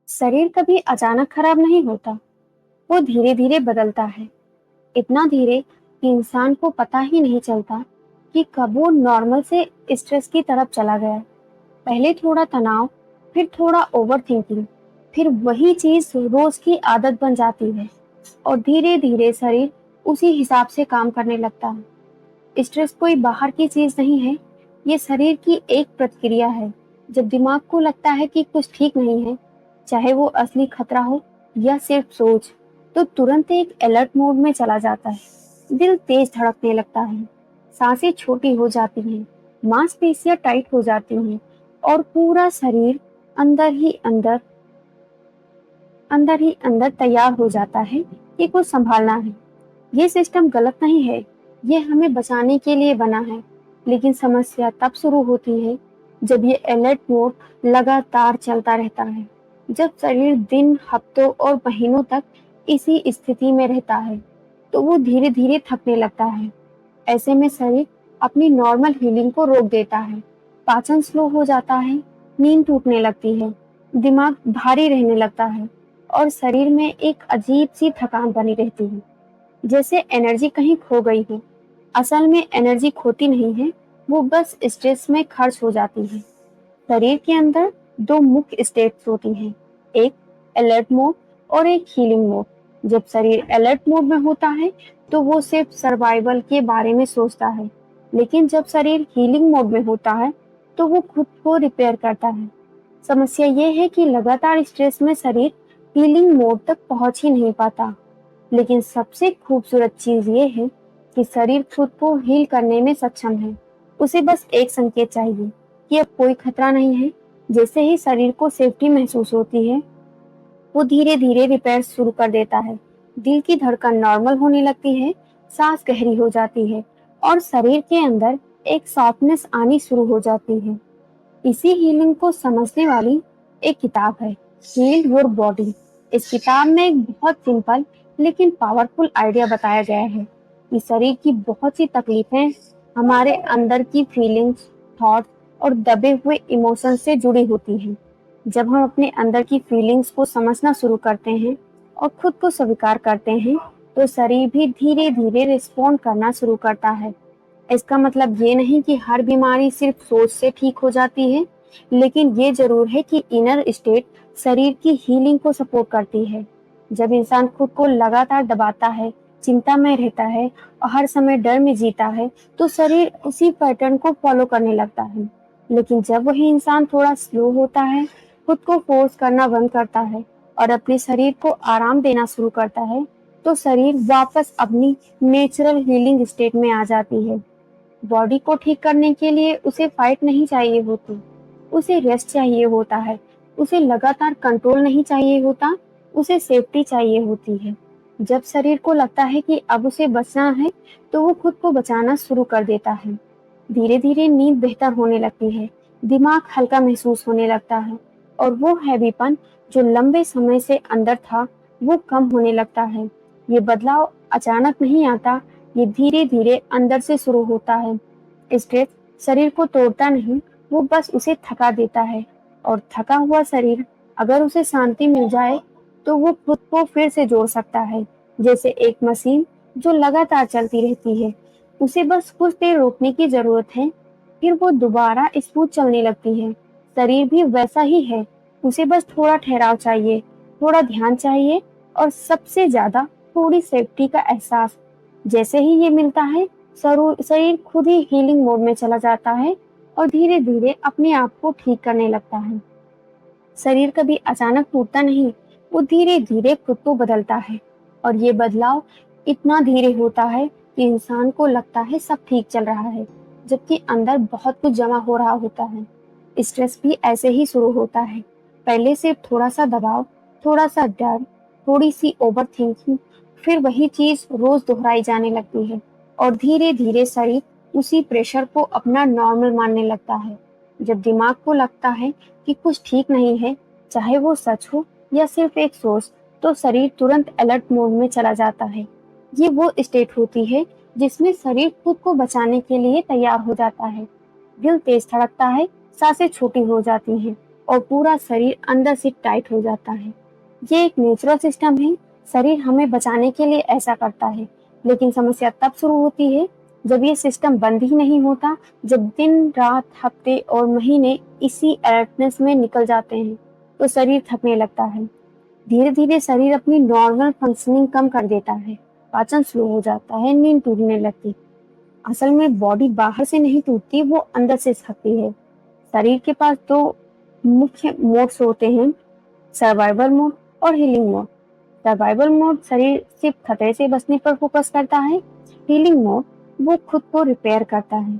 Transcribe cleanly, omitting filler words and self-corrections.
शरीर कभी अचानक खराब नहीं होता, वो धीरे धीरे बदलता है। इतना धीरे कि इंसान को पता ही नहीं चलता कि कब वो नॉर्मल से स्ट्रेस की तरफ चला गया। पहले थोड़ा तनाव, फिर थोड़ा ओवर थिंकिंग, फिर वही चीज रोज की आदत बन जाती है और धीरे धीरे शरीर उसी हिसाब से काम करने लगता है। स्ट्रेस कोई बाहर की चीज नहीं है, ये शरीर की एक प्रतिक्रिया है। जब दिमाग को लगता है कि कुछ ठीक नहीं है, चाहे वो असली खतरा हो या सिर्फ सोच, तो तुरंत एक अलर्ट मोड में चला जाता है। दिल तेज धड़कने लगता है, सांसें छोटी हो जाती हैं, मांसपेशियां टाइट हो जाती हैं और पूरा शरीर अंदर ही अंदर अंदर ही अंदर तैयार हो जाता है कि कुछ संभालना है। ये सिस्टम गलत नहीं है, ये हमें बचाने के लिए बना है। लेकिन समस्या तब शुरू होती है जब ये अलर्ट मोड लगातार चलता रहता है। जब शरीर दिन, हफ्तों और महीनों तक इसी स्थिति में रहता है, तो वो धीरे धीरे थकने लगता है। ऐसे में शरीर अपनी नॉर्मल हीलिंग को रोक देता है। पाचन स्लो हो जाता है, नींद टूटने लगती है, दिमाग भारी रहने लगता है और शरीर में एक अजीब सी थकान बनी रहती है, जैसे एनर्जी कहीं खो गई हो। असल में एनर्जी खोती नहीं है, वो बस स्ट्रेस में खर्च हो जाती है। शरीर के अंदर दो मुख्य स्टेट्स होती हैं, एक अलर्ट मोड और एक हीलिंग मोड। जब शरीर अलर्ट मोड में होता है तो वो सिर्फ सर्वाइवल के बारे में सोचता है, लेकिन जब शरीर हीलिंग मोड में होता है तो वो खुद को रिपेयर करता है। समस्या ये है कि लगातार स्ट्रेस में शरीर हीलिंग मोड तक पहुंच ही नहीं पाता। लेकिन सबसे खूबसूरत चीज ये है कि शरीर खुद को हील करने में सक्षम है। उसे बस एक संकेत चाहिए कि अब कोई खतरा नहीं है। जैसे ही शरीर को सेफ्टी महसूस होती है, वो धीरे धीरे रिपेयर शुरू कर देता है। दिल की धड़कन नॉर्मल होने लगती है, सांस गहरी हो जाती है और शरीर के अंदर एक सॉफ्टनेस आनी शुरू हो जाती है। इसी हीलिंग को समझने वाली एक किताब है, हील योर बॉडी। इस किताब में एक बहुत सिंपल लेकिन पावरफुल आइडिया बताया गया है कि शरीर की बहुत सी तकलीफें हमारे अंदर की फीलिंग्स, थॉट्स और दबे हुए इमोशन से जुड़ी होती हैं। जब हम अपने अंदर की फीलिंग्स को समझना शुरू करते हैं और खुद को स्वीकार करते हैं, तो शरीर भी धीरे धीरे रिस्पॉन्ड करना शुरू करता है। इसका मतलब ये नहीं कि हर बीमारी सिर्फ सोच से ठीक हो जाती है, लेकिन ये जरूर है कि इनर स्टेट शरीर की हीलिंग को सपोर्ट करती है। जब इंसान खुद को लगातार दबाता है, चिंता में रहता है और हर समय डर में जीता है, तो शरीर उसी पैटर्न को फॉलो करने लगता है। लेकिन जब वही इंसान थोड़ा स्लो होता है, खुद को फोर्स करना बंद करता है और अपने शरीर को आराम देना शुरू करता है, तो शरीर वापस अपनी नेचुरल हीलिंग स्टेट में आ जाती है। बॉडी को ठीक करने के लिए उसे फाइट नहीं चाहिए होती, उसे रेस्ट चाहिए होता है। उसे लगातार कंट्रोल नहीं चाहिए होता, उसे सेफ्टी चाहिए होती है। जब शरीर को लगता है कि अब उसे बचना है, तो वो खुद को बचाना शुरू कर देता है। धीरे धीरे नींद बेहतर होने लगती है, दिमाग हल्का महसूस होने लगता है और वो हैवीपन जो लंबे समय से अंदर था, वो कम होने लगता है। ये बदलाव अचानक नहीं आता, ये धीरे धीरे अंदर से शुरू होता है। स्ट्रेस शरीर को तोड़ता नहीं, वो बस उसे थका देता है और थका हुआ शरीर अगर उसे शांति मिल जाए, तो वो खुद को फिर से जोड़ सकता है, जैसे एक मशीन जो लगातार चलती रहती है। उसे बस कुछ देर रोकने की जरूरत है, फिर वो दोबारा स्मूथ चलने लगती है। शरीर भी वैसा ही है, उसे बस थोड़ा ठहराव चाहिए, थोड़ा ध्यान चाहिए और सबसे ज्यादा थोड़ी सेफ्टी का एहसास। जैसे ही ये मिलता है, शरीर खुद ही हीलिंग मोड में चला जाता है और धीरे धीरे अपने आप को ठीक करने लगता है। शरीर कभी अचानक टूटता नहीं, वो धीरे धीरे खुद को बदलता है और ये बदलाव इतना धीरे होता है कि इंसान को लगता है सब ठीक चल रहा है, जबकि अंदर बहुत कुछ जमा हो रहा होता है। स्ट्रेस भी ऐसे ही शुरू होता है, पहले सिर्फ थोड़ा सा दबाव, थोड़ा सा डर, थोड़ी सी ओवर थिंकिंग, फिर वही चीज रोज दोहराई जाने लगती है और धीरे धीरे शरीर उसी प्रेशर को अपना नॉर्मल मानने लगता है। जब दिमाग को लगता है कि कुछ ठीक नहीं है, चाहे वो सच हो या सिर्फ एक सोच, तो शरीर तुरंत अलर्ट मोड में चला जाता है। ये वो स्टेट होती है जिसमें शरीर खुद को बचाने के लिए तैयार हो जाता है। दिल तेज धड़कता है, सांसें छोटी हो जाती हैं और पूरा शरीर अंदर से टाइट हो जाता है। ये एक नेचुरल सिस्टम है, शरीर हमें बचाने के लिए ऐसा करता है। लेकिन समस्या तब शुरू होती है जब ये सिस्टम बंद ही नहीं होता, जब दिन रात हफ्ते और महीने इसी अलर्टनेस में निकल जाते हैं तो शरीर थकने लगता है। धीरे धीरे शरीर अपनी नॉर्मल फंक्शनिंग कम कर देता है, पाचन स्लो हो जाता है, नींद टूटने लगती। असल में बॉडी बाहर से नहीं टूटती, वो अंदर से थकती है। शरीर के पास दो मुख्य मोड्स होते हैं, सर्वाइवल मोड और हीलिंग मोड। सर्वाइवल मोड शरीर सिर्फ खतरे से बचने पर फोकस करता है। हीलिंग मोड वो खुद को रिपेयर करता है,